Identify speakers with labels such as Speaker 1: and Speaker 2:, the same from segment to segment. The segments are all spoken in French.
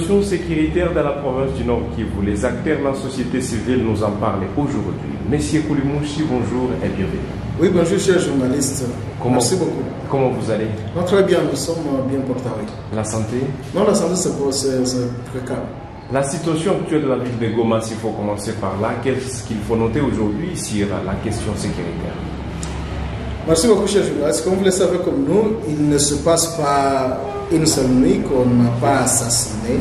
Speaker 1: situation sécuritaire dans la province du Nord Kivu. Les acteurs de la société civile nous en parlent aujourd'hui. Monsieur Koulimouchi, bonjour et bienvenue.
Speaker 2: Oui, bonjour, cher journaliste. Merci beaucoup.
Speaker 1: Comment vous allez?
Speaker 2: Non, très bien, nous sommes bien portés.
Speaker 1: La santé?
Speaker 2: Non, la santé, c'est très calme.
Speaker 1: La situation actuelle de la ville de Goma, s'il faut commencer par là, qu'est-ce qu'il faut noter aujourd'hui sur la question sécuritaire?
Speaker 2: Merci beaucoup, cher journaliste. Comme vous le savez comme nous, il ne se passe pas une seule nuit qu'on n'a pas assassiné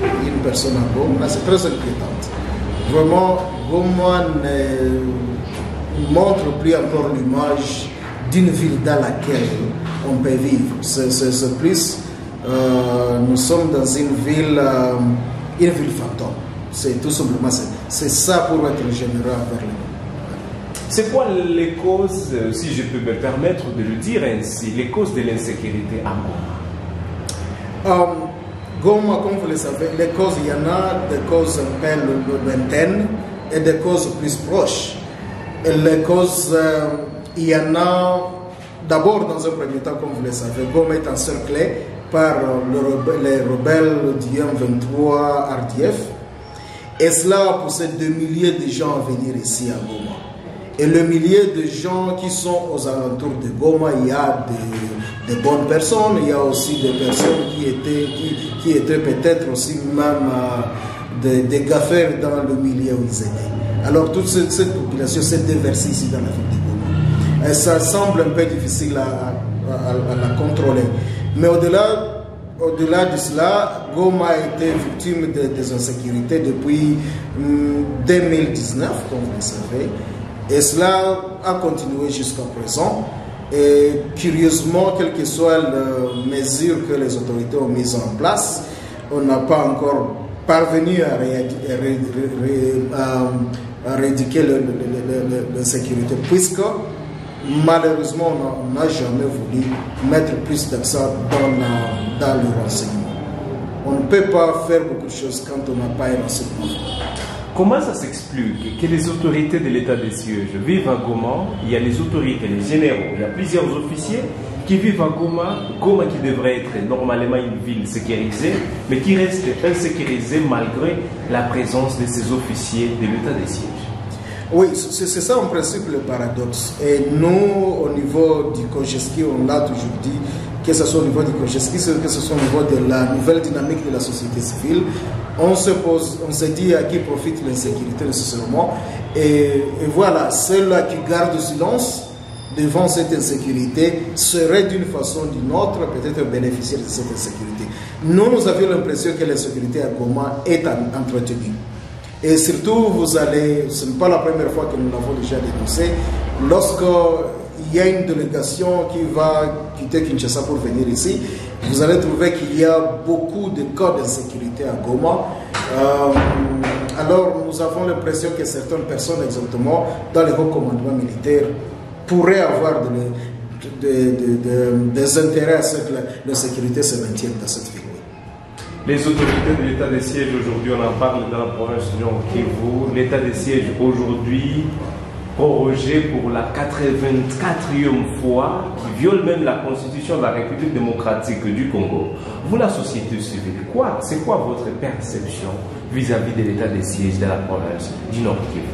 Speaker 2: une personne à Goma. C'est très inquiétant. Vraiment, Goma ne montre plus encore l'image d'une ville dans laquelle on peut vivre. C'est plus, nous sommes dans une ville fantôme. C'est tout simplement, c'est ça pour être généreux avec les gens.
Speaker 1: C'est quoi les causes, si je peux me permettre de le dire ainsi, les causes de l'insécurité à Goma?
Speaker 2: Goma, comme vous le savez, les causes, il y en a des causes un peu lointaines et des causes plus proches. Et les causes, il y en a d'abord dans un premier temps, comme vous le savez, Goma est encerclé par les rebelles du M23 RDF. Et cela a poussé des milliers de gens à venir ici à Goma. Et le millier de gens qui sont aux alentours de Goma, il y a des bonnes personnes, il y a aussi des personnes qui étaient peut-être aussi même des gaffeurs dans le milieu où ils étaient. Alors toute cette population s'est déversée ici dans la ville de Goma. Et ça semble un peu difficile à la contrôler. Mais au-delà de cela, Goma a été victime des insécurités depuis 2019, comme vous le savez. Et cela a continué jusqu'à présent. Et curieusement, quelles que soient les mesures que les autorités ont mises en place, on n'a pas encore parvenu à éradiquer l'insécurité, puisque malheureusement, on n'a jamais voulu mettre plus d'accent dans le renseignement. On ne peut pas faire beaucoup de choses quand on n'a pas un renseignement.
Speaker 1: Comment ça s'explique que les autorités de l'état de siège vivent à Goma? Il y a les autorités, les généraux, il y a plusieurs officiers qui vivent à Goma. Goma qui devrait être normalement une ville sécurisée, mais qui reste insécurisée malgré la présence de ces officiers de l'état de siège.
Speaker 2: Oui, c'est ça en principe le paradoxe. Et nous, au niveau du COGESCI, on l'a toujours dit, que ce soit au niveau du COGESCI, que ce soit au niveau de la nouvelle dynamique de la société civile, on se dit à qui profite l'insécurité nécessairement. Et voilà, ceux-là qui gardent silence devant cette insécurité seraient d'une façon ou d'une autre peut-être bénéficiaires de cette insécurité. Nous avions l'impression que l'insécurité à Goma est entretenue. Et surtout, ce n'est pas la première fois que nous l'avons déjà dénoncé, lorsqu'il y a une délégation qui va quitter Kinshasa pour venir ici, vous allez trouver qu'il y a beaucoup de cas d'insécurité à Goma. Alors, nous avons l'impression que certaines personnes, exactement, dans les hauts commandements militaires, pourraient avoir des intérêts à ce que l'insécurité se maintienne dans cette ville.
Speaker 1: Les autorités de l'état de siège aujourd'hui, on en parle dans la province du Nord Kivu. L'état de siège aujourd'hui prorogé pour la 84e fois, qui viole même la constitution de la République démocratique du Congo. Vous, la société civile, c'est quoi votre perception vis-à-vis de l'état de siège de la province du Nord Kivu?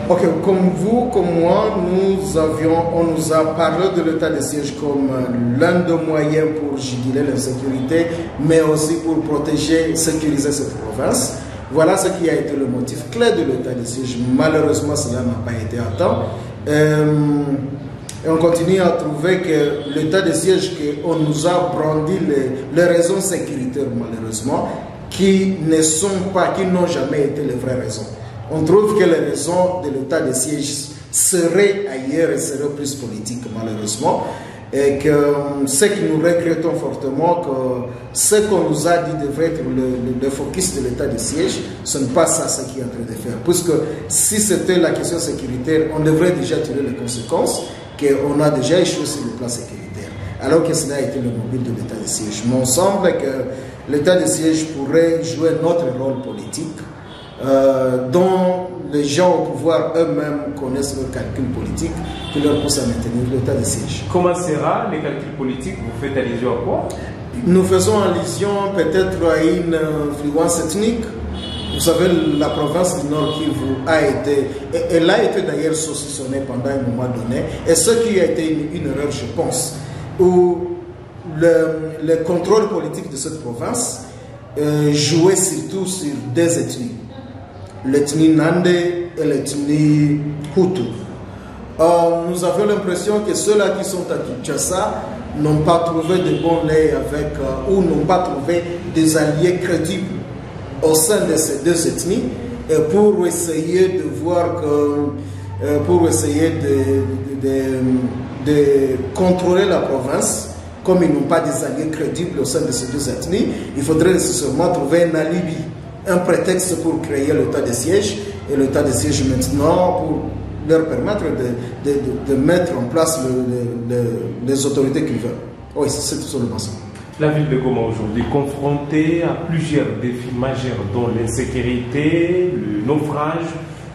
Speaker 2: Ok, comme vous, comme moi, on nous a parlé de l'état de siège comme l'un des moyens pour juguler l'insécurité, mais aussi pour protéger, sécuriser cette province. Voilà ce qui a été le motif clé de l'état de siège. Malheureusement, cela n'a pas été à temps. Et on continue à trouver que l'état de siège, on nous a brandi les raisons sécuritaires, malheureusement, qui n'ont jamais été les vraies raisons. On trouve que les raisons de l'état de siège seraient ailleurs et seraient plus politiques, malheureusement. Et que ce que nous regrettons fortement, que ce qu'on nous a dit devrait être le focus de l'état de siège, ce n'est pas ça ce qui est en train de faire. Puisque si c'était la question sécuritaire, on devrait déjà tirer les conséquences qu'on a déjà échoué sur le plan sécuritaire. Alors que cela a été le mobile de l'état de siège. Mais il semble que l'état de siège pourrait jouer notre rôle politique, dont les gens au pouvoir eux-mêmes connaissent leurs calculs politiques qui leur poussent à maintenir l'état de siège.
Speaker 1: Comment sera les calculs politiques? Vous faites allusion à quoi?
Speaker 2: Nous faisons allusion peut-être à une influence ethnique. Vous savez, la province du Nord Kivu elle a été d'ailleurs saucissonnée pendant un moment donné, et ce qui a été une erreur, je pense, où le contrôle politique de cette province jouait surtout sur deux ethnies, l'ethnie Nande et l'ethnie Hutu. Nous avons l'impression que ceux-là qui sont à Kinshasa n'ont pas trouvé de bons laits avec, ou n'ont pas trouvé des alliés crédibles au sein de ces deux ethnies, et pour essayer de voir que, pour essayer de contrôler la province, comme ils n'ont pas des alliés crédibles au sein de ces deux ethnies, il faudrait nécessairement trouver un alibi, un prétexte pour créer l'état de siège, et l'état de siège maintenant pour leur permettre de mettre en place les autorités qu'ils veulent. Oui, c'est tout simplement ça.
Speaker 1: La ville de Goma aujourd'hui confrontée à plusieurs défis majeurs, dont l'insécurité, le naufrage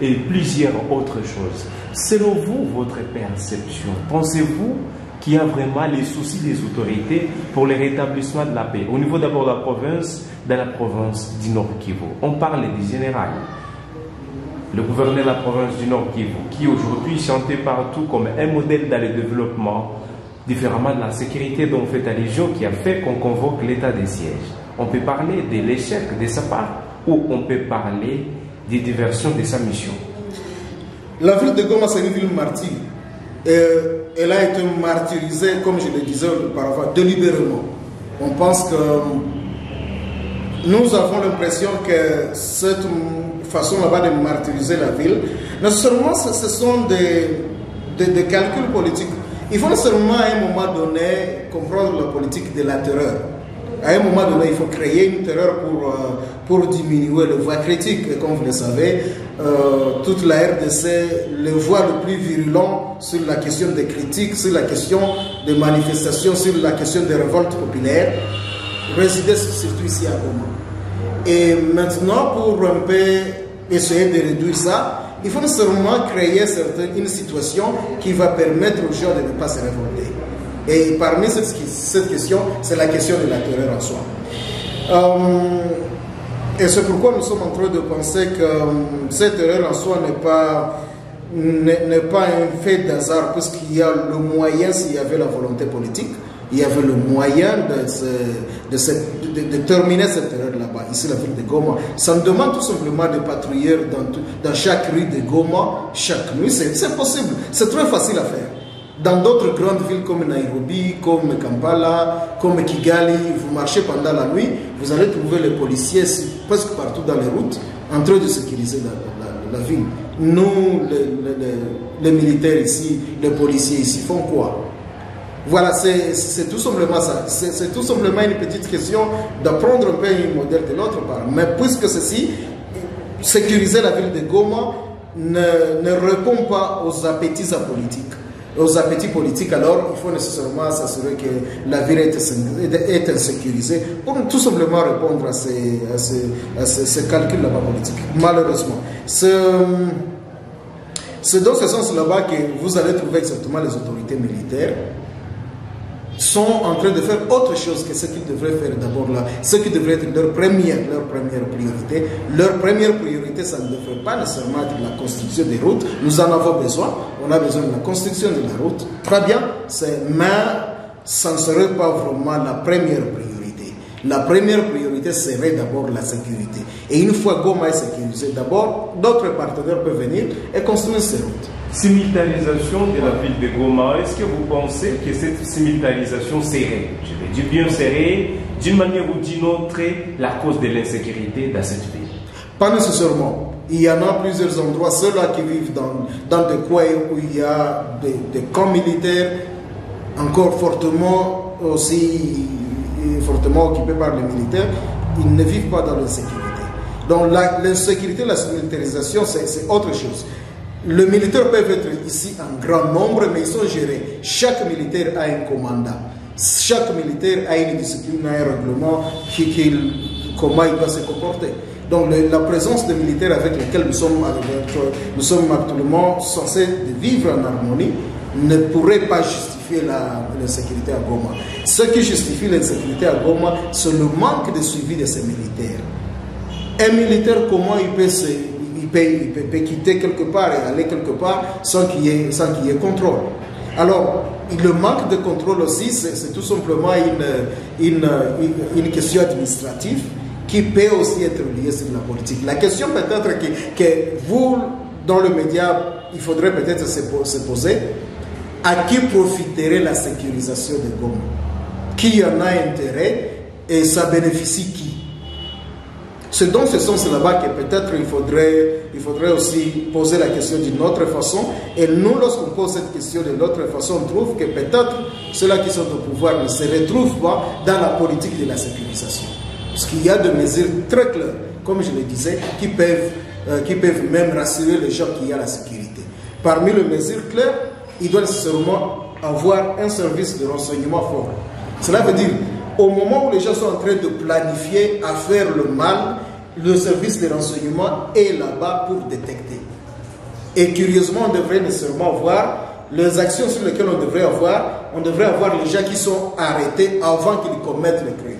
Speaker 1: et plusieurs autres choses. Selon vous, votre perception, pensez-vous qu'il y a vraiment les soucis des autorités pour le rétablissement de la paix? Au niveau d'abord de la province, dans la province du Nord Kivu, on parle du général, le gouverneur de la province du Nord Kivu, qui aujourd'hui chantait partout comme un modèle dans le développement, différemment de la sécurité dont on fait allusion, qui a fait qu'on convoque l'état des sièges. On peut parler de l'échec de sa part, ou on peut parler des diversions de sa mission.
Speaker 2: La ville de Goma, c'est une ville martyre. Elle a été martyrisée, comme je le disais auparavant, délibérément. On pense que nous avons l'impression que cette façon là-bas de martyriser la ville, non seulement ce sont des calculs politiques. Il faut seulement à un moment donné comprendre la politique de la terreur. À un moment donné, il faut créer une terreur pour diminuer le voix critique. Et comme vous le savez, toute la RDC, le voix le plus virulent sur la question des critiques, sur la question des manifestations, sur la question des révoltes populaires, résidait surtout ici à Goma. Et maintenant, pour un peu essayer de réduire ça, il faut nécessairement créer une situation qui va permettre aux gens de ne pas se révolter. Et parmi cette question, c'est la question de la terreur en soi. Et c'est pourquoi nous sommes en train de penser que cette terreur en soi n'est pas un fait d'hasard, puisqu'il y a le moyen, s'il y avait la volonté politique, il y avait le moyen de terminer cette terreur là-bas, ici la ville de Goma. Ça nous demande tout simplement de patrouiller dans chaque rue de Goma, chaque nuit. C'est possible, c'est très facile à faire. Dans d'autres grandes villes comme Nairobi, comme Kampala, comme Kigali, vous marchez pendant la nuit, vous allez trouver les policiers presque partout dans les routes en train de sécuriser la ville. Nous, les militaires ici, les policiers ici, font quoi? Voilà, c'est tout simplement ça. C'est tout simplement une petite question d'apprendre un peu un modèle de l'autre part. Mais puisque ceci, sécuriser la ville de Goma ne répond pas aux appétits politiques, alors il faut nécessairement s'assurer que la ville est insécurisée pour tout simplement répondre à ces calculs là-bas politiques. Malheureusement. C'est dans ce sens là-bas que vous allez trouver exactement les autorités militaires sont en train de faire autre chose que ce qu'ils devraient faire d'abord là, ce qui devrait être leur première priorité. Leur première priorité, ça ne devrait pas nécessairement être la construction des routes. Nous en avons besoin. On a besoin de la construction de la route. Très bien, mais ça ne serait pas vraiment la première priorité. La première priorité serait d'abord la sécurité. Et une fois Goma est sécurisée, d'abord, d'autres partenaires peuvent venir et construire ces routes.
Speaker 1: Similitarisation de la ville de Goma, est-ce que vous pensez que cette similitarisation serait, je vais dire bien serait, d'une manière ou d'une autre, la cause de l'insécurité dans cette ville?
Speaker 2: Pas nécessairement. Il y en a plusieurs endroits, ceux-là qui vivent dans des coins où il y a des camps militaires, encore fortement occupés par les militaires, ils ne vivent pas dans l'insécurité. Donc l'insécurité, la similitarisation, c'est autre chose. Les militaires peuvent être ici en grand nombre, mais ils sont gérés. Chaque militaire a un commandant. Chaque militaire a une discipline, un règlement, comment il doit se comporter. Donc la présence des militaires avec lesquels nous sommes actuellement censés vivre en harmonie ne pourrait pas justifier justifier l'insécurité à Goma. Ce qui justifie l'insécurité à Goma, c'est le manque de suivi de ces militaires. Un militaire, comment il peut quitter quelque part et aller quelque part sans qu'il y ait contrôle. Alors, le manque de contrôle aussi, c'est tout simplement une question administrative qui peut aussi être liée sur la politique. La question peut-être que vous, dans le média, il faudrait peut-être se poser, à qui profiterait la sécurisation de Goma? Qui en a intérêt et ça bénéficie qui? C'est dans ce sens-là que peut-être il faudrait aussi poser la question d'une autre façon. Et nous, lorsqu'on pose cette question d'une autre façon, on trouve que peut-être ceux-là qui sont au pouvoir ne se retrouvent pas dans la politique de la sécurisation. Parce qu'il y a des mesures très claires, comme je le disais, qui peuvent même rassurer les gens qu'il y a la sécurité. Parmi les mesures claires, il doit nécessairement avoir un service de renseignement fort. Cela veut dire, au moment où les gens sont en train de planifier à faire le mal, le service de renseignement est là-bas pour détecter. Et curieusement, on devrait nécessairement voir les actions sur lesquelles on devrait avoir les gens qui sont arrêtés avant qu'ils commettent le crime.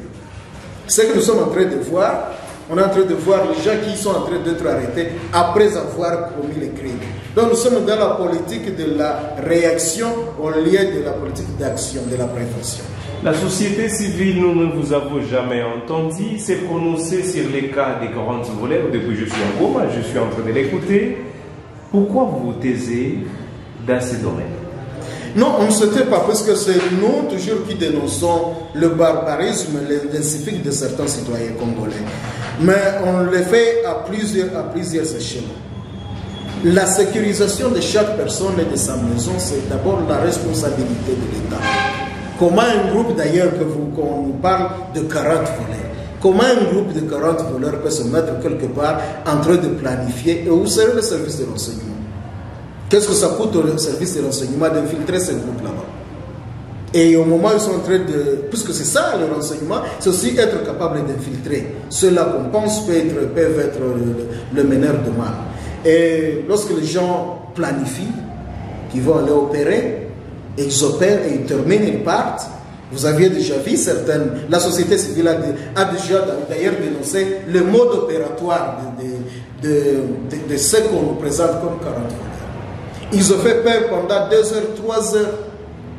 Speaker 2: Ce que nous sommes en train de voir, on est en train de voir les gens qui sont en train d'être arrêtés après avoir commis les crimes. Donc nous sommes dans la politique de la réaction au lieu de la politique d'action, de la prévention.
Speaker 1: La société civile, nous ne vous avons jamais entendu s'est prononcée sur les cas des grands voleurs. Depuis que je suis en Goma, je suis en train de l'écouter. Pourquoi vous vous taisez dans ces domaines?
Speaker 2: Non, on ne se tait pas, parce que c'est nous toujours qui dénonçons le barbarisme, l'incivisme de certains citoyens congolais. Mais on le fait à plusieurs échelles. La sécurisation de chaque personne et de sa maison, c'est d'abord la responsabilité de l'État. Comment un groupe d'ailleurs, qu'on nous parle de 40 voleurs, comment un groupe de 40 voleurs peut se mettre quelque part en train de planifier, et où serait le service de renseignement? Qu'est-ce que ça coûte au service de renseignement d'infiltrer ce groupe là-bas? Et au moment où ils sont en train de... Puisque c'est ça le renseignement, c'est aussi être capable d'infiltrer. Ceux-là qu'on pense peuvent être le meneur de mal. Et lorsque les gens planifient, qu'ils vont aller opérer, et ils opèrent et ils terminent, ils partent. Vous aviez déjà vu certaines... La société civile a déjà d'ailleurs dénoncé le mode opératoire de ce qu'on nous présente comme 40 voleurs. Ils ont fait peur pendant 2 heures, 3 heures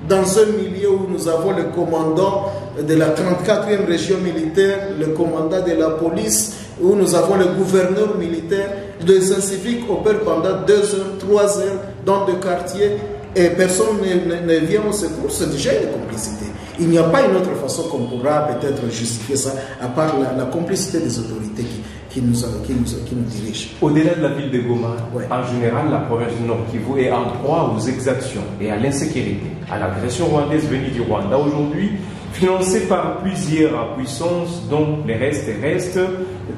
Speaker 2: dans un milieu où nous avons le commandant de la 34e région militaire, le commandant de la police, où nous avons le gouverneur militaire. Les civiques opèrent pendant 2 heures, 3 heures dans des quartiers et personne ne vient au secours. C'est déjà une complicité. Il n'y a pas une autre façon qu'on pourra peut-être justifier ça, à part la complicité des autorités qui nous dirigent.
Speaker 1: Au-delà de la ville de Goma,
Speaker 2: ouais.
Speaker 1: En général, la province du Nord Kivu est en proie aux exactions et à l'insécurité, à l'agression rwandaise venue du Rwanda aujourd'hui, financée par plusieurs puissances dont les restes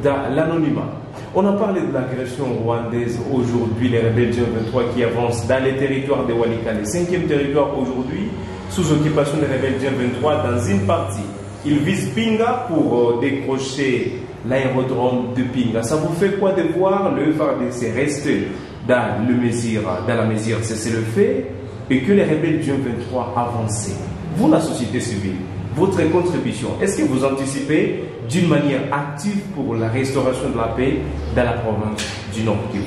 Speaker 1: dans l'anonymat. On a parlé de l'agression rwandaise aujourd'hui, les rebelles G23 qui avancent dans les territoires de Walikale, le 5e territoire aujourd'hui, sous occupation des rebelles G23 dans une partie. Ils visent Pinga pour décrocher l'aérodrome de Pinga. Ça vous fait quoi de voir le FARDC rester dans la mesure c'est le fait, et que les rebelles G23 avancent? Vous, la société civile, votre contribution, est-ce que vous anticipez d'une manière active pour la restauration de la paix dans la province du Nord Kivu?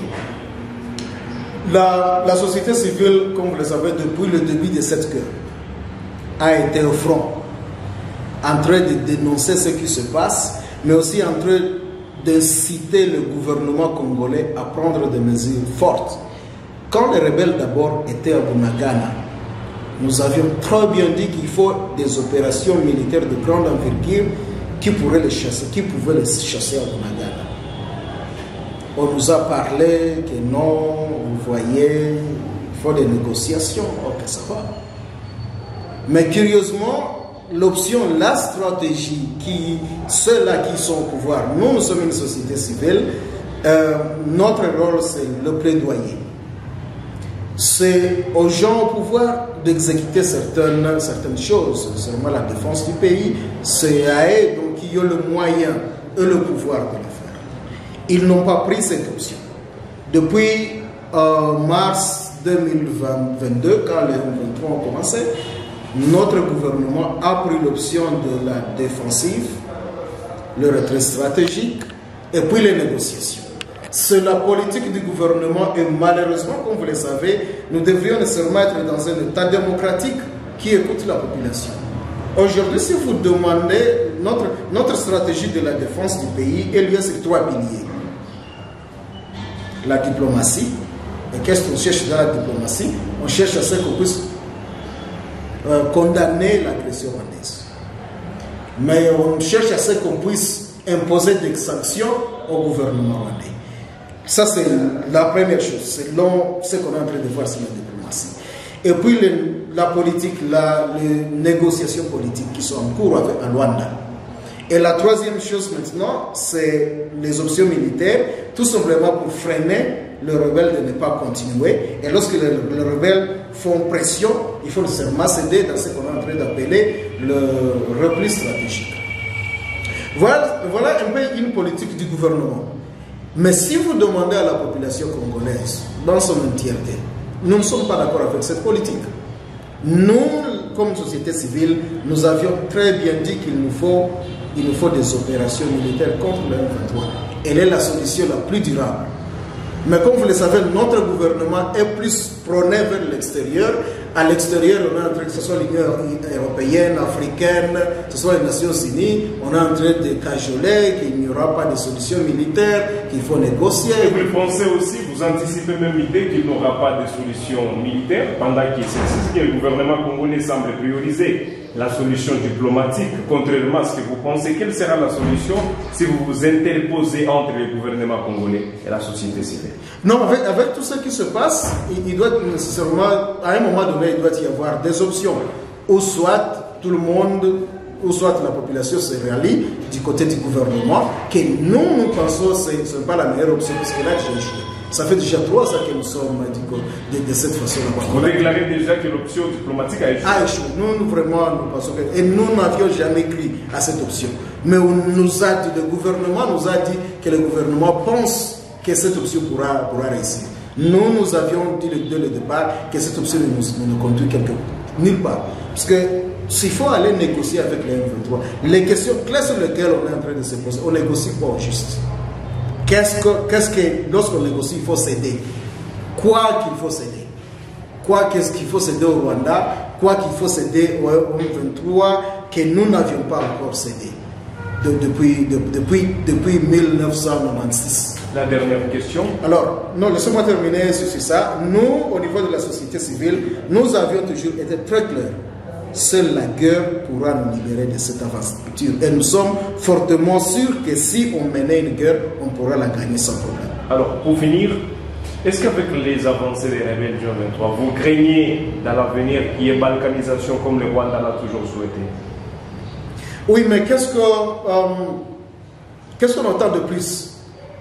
Speaker 2: La société civile, comme vous le savez, depuis le début de cette guerre, a été au front, en train de dénoncer ce qui se passe, mais aussi en train d'inciter le gouvernement congolais à prendre des mesures fortes. Quand les rebelles d'abord étaient à Bunagana, nous avions très bien dit qu'il faut des opérations militaires de grande envergure qui pouvaient les chasser à Bunagana. On nous a parlé que non, vous voyez, il faut des négociations, ok, ça va. Mais curieusement, l'option, la stratégie, ceux-là qui sont au pouvoir, nous sommes une société civile, notre rôle c'est le plaidoyer. C'est aux gens au pouvoir d'exécuter certaines choses, seulement la défense du pays, c'est à eux donc, qui ont le moyen et le pouvoir de le faire. Ils n'ont pas pris cette option. Depuis mars 2022, quand les 23 ont commencé, notre gouvernement a pris l'option de la défensive, le retrait stratégique et puis les négociations. C'est la politique du gouvernement et malheureusement, comme vous le savez, nous devrions nécessairement être dans un état démocratique qui écoute la population. Aujourd'hui, si vous demandez notre stratégie de la défense du pays, elle vient sur 3 piliers. La diplomatie. Et qu'est-ce qu'on cherche dans la diplomatie? On cherche à ce qu'on puisse condamner l'agression rwandaise. Mais on cherche à ce qu'on puisse imposer des sanctions au gouvernement rwandais. Ça, c'est la première chose, selon ce qu'on est en train de voir sur la diplomatie. Et puis, la politique, les négociations politiques qui sont en cours à Luanda. Et la troisième chose maintenant, c'est les options militaires, tout simplement pour freiner les rebelles de ne pas continuer. Et lorsque les rebelles font pression, il faut nécessairement céder dans ce qu'on est en train d'appeler le repli stratégique. Voilà un peu une politique du gouvernement. Mais si vous demandez à la population congolaise, dans son entièreté, nous ne sommes pas d'accord avec cette politique. Nous, comme société civile, nous avions très bien dit qu'il nous faut des opérations militaires contre le M23. Elle est la solution la plus durable. Mais comme vous le savez, notre gouvernement est plus prôné vers l'extérieur. À l'extérieur, on est en train, que ce soit l'Union européenne, africaine, que ce soit les Nations Unies, on est en train de cajoler qu'il n'y aura pas de solution militaire, qu'il faut négocier.
Speaker 1: Et vous pensez aussi, vous anticipez même l'idée qu'il n'y aura pas de solution militaire, pendant que le gouvernement congolais semble prioriser la solution diplomatique, contrairement à ce que vous pensez. Quelle sera la solution si vous vous interposez entre le gouvernement congolais et la société civile?
Speaker 2: Non, avec tout ce qui se passe, il doit nécessairement, à un moment donné, il doit y avoir des options. Ou soit tout le monde, ou soit la population se rallie du côté du gouvernement, que nous pensons que ce n'est pas la meilleure option, parce que là, j'ai échoué. Ça fait déjà 3 ans que nous sommes de cette façon-là.
Speaker 1: Vous déclarez déjà que l'option diplomatique a échoué.
Speaker 2: A échoué. Nous, vraiment, nous pensons que... Et nous n'avions jamais cru à cette option. Mais on nous a dit, le gouvernement nous a dit que le gouvernement pense que cette option pourra réussir. Nous avions dit dès le départ que cette option ne nous conduit nulle part. Parce que s'il faut aller négocier avec les M23, les questions claires sur lesquelles on est en train de se poser, on négocie pas au juste. Qu'est-ce que lorsqu'on négocie, il faut céder? Quoi qu'il faut céder? Qu'est-ce qu'il faut céder au Rwanda? Quoi qu'il faut céder au M23 que nous n'avions pas encore cédé depuis 1996.
Speaker 1: La dernière question.
Speaker 2: Alors, non, laissez-moi terminer sur ça. Nous, au niveau de la société civile, nous avions toujours été très clairs. Seule la guerre pourra nous libérer de cette aventure. Et nous sommes fortement sûrs que si on menait une guerre, on pourra la gagner sans problème.
Speaker 1: Alors, pour finir, est-ce qu'avec les avancées des rebelles du M23, vous craignez dans l'avenir qu'il y ait balkanisation comme le Rwanda l'a toujours souhaité?
Speaker 2: Oui, mais qu'est-ce qu'on entend de plus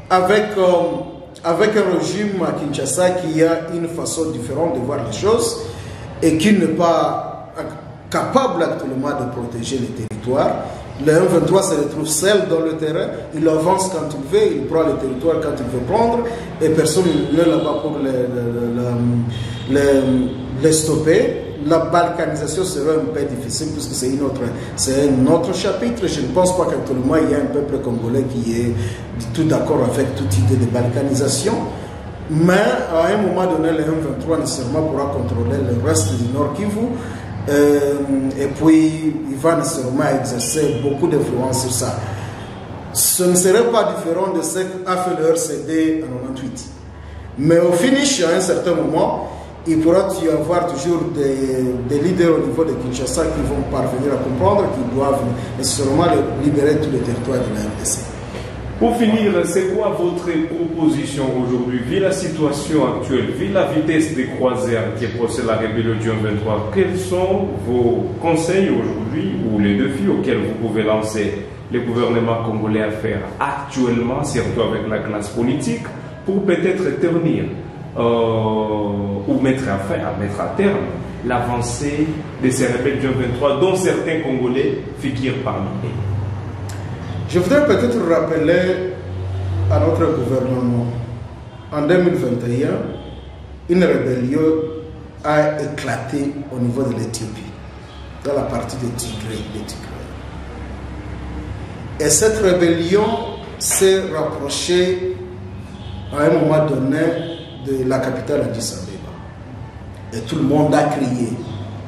Speaker 2: avec un régime à Kinshasa qui a une façon différente de voir les choses et qui n'est pas capable actuellement de protéger les territoires. Le M23 se retrouve seul dans le terrain, il avance quand il veut, il prend le territoire quand il veut prendre, et personne n'est là-bas pour les stopper. La balkanisation sera un peu difficile puisque c'est un autre chapitre. Je ne pense pas qu'actuellement il y a un peuple congolais qui est tout d'accord avec toute idée de balkanisation. Mais à un moment donné, le M23 nécessairement pourra contrôler le reste du Nord Kivu. Et puis, il va nécessairement exercer beaucoup d'influence sur ça. Ce ne serait pas différent de ce qu'a fait le RCD en 98. Mais au finish, à un certain moment, il pourra y avoir toujours des leaders au niveau de Kinshasa qui vont parvenir à comprendre qu'ils doivent nécessairement libérer tout le territoire de la RDC.
Speaker 1: Pour finir, c'est quoi votre proposition aujourd'hui, vu la situation actuelle, vu la vitesse des croisières qui procède la rébellion du M23, quels sont vos conseils aujourd'hui ou les défis auxquels vous pouvez lancer le gouvernement congolais à faire actuellement, surtout avec la classe politique, pour peut-être ternir ou mettre à terme l'avancée de ces rebelles du M23 dont certains Congolais figurent parmi eux?
Speaker 2: Je voudrais peut-être rappeler à notre gouvernement, en 2021, une rébellion a éclaté au niveau de l'Éthiopie. dans la partie de Tigré. Et cette rébellion s'est rapprochée à un moment donné de la capitale Addis Abeba. Et tout le monde a crié.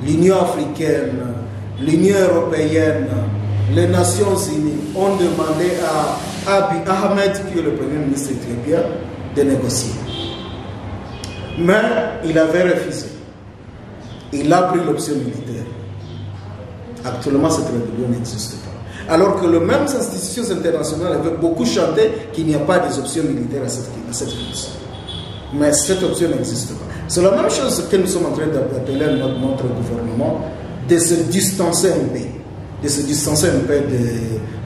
Speaker 2: L'Union africaine, l'Union européenne, les Nations unies ont demandé à Abiy Ahmed, qui est le premier ministre éthiopien, de négocier. Mais il avait refusé. Il a pris l'option militaire. Actuellement, cette rébellion n'existe pas. Alors que les mêmes institutions internationales avaient beaucoup chanté qu'il n'y a pas des options militaires à cette crise. Mais cette option n'existe pas. C'est la même chose que nous sommes en train d'appeler notre gouvernement, de se distancer un peu. De se distancer un peu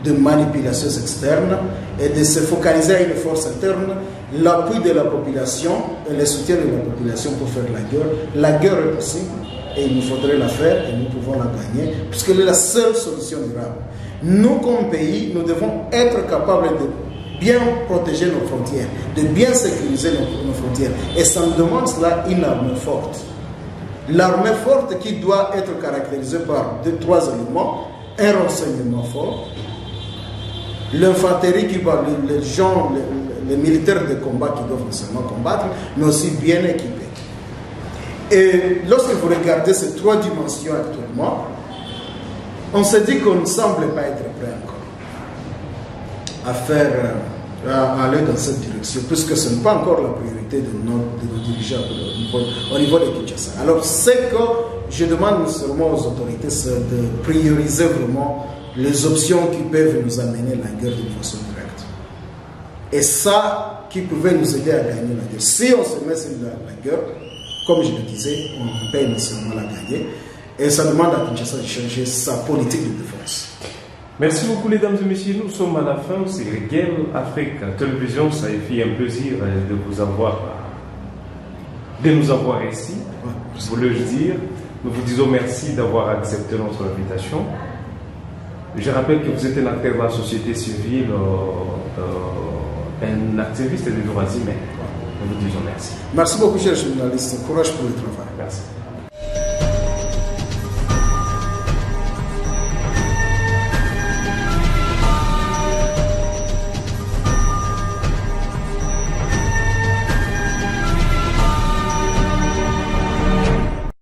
Speaker 2: de manipulations externes et de se focaliser à une force interne, l'appui de la population et le soutien de la population pour faire la guerre. La guerre est possible et il nous faudrait la faire et nous pouvons la gagner puisqu'elle est la seule solution durable. Nous, comme pays, nous devons être capables de bien protéger nos frontières, de bien sécuriser nos frontières. Et ça nous demande cela une armée forte. L'armée forte qui doit être caractérisée par trois éléments: un renseignement fort, l'infanterie qui va, les militaires de combat qui doivent non seulement combattre, mais aussi bien équipés. Et lorsque vous regardez ces trois dimensions actuellement, on se dit qu'on ne semble pas être prêt encore à aller dans cette direction, puisque ce n'est pas encore la priorité de nos dirigeants au niveau de Kinshasa. Alors, ce que je demande seulement aux autorités, c'est de prioriser vraiment les options qui peuvent nous amener la guerre d'une façon directe. Et ça qui pouvait nous aider à gagner la guerre. Si on se met sur la guerre, comme je le disais, on peut non seulement la gagner, et ça demande à Kinshasa de changer sa politique de défense.
Speaker 1: Merci beaucoup, mesdames et messieurs. Nous sommes à la fin. C'est Guel Afrique Télévision. Ça a fait un plaisir de nous avoir ici. Je voulais le dire. Nous vous disons merci d'avoir accepté notre invitation. Je rappelle que vous êtes un acteur de la société civile, un activiste des droits humains. Nous vous disons merci.
Speaker 2: Merci beaucoup, cher journaliste. Courage pour le travail.
Speaker 1: Merci.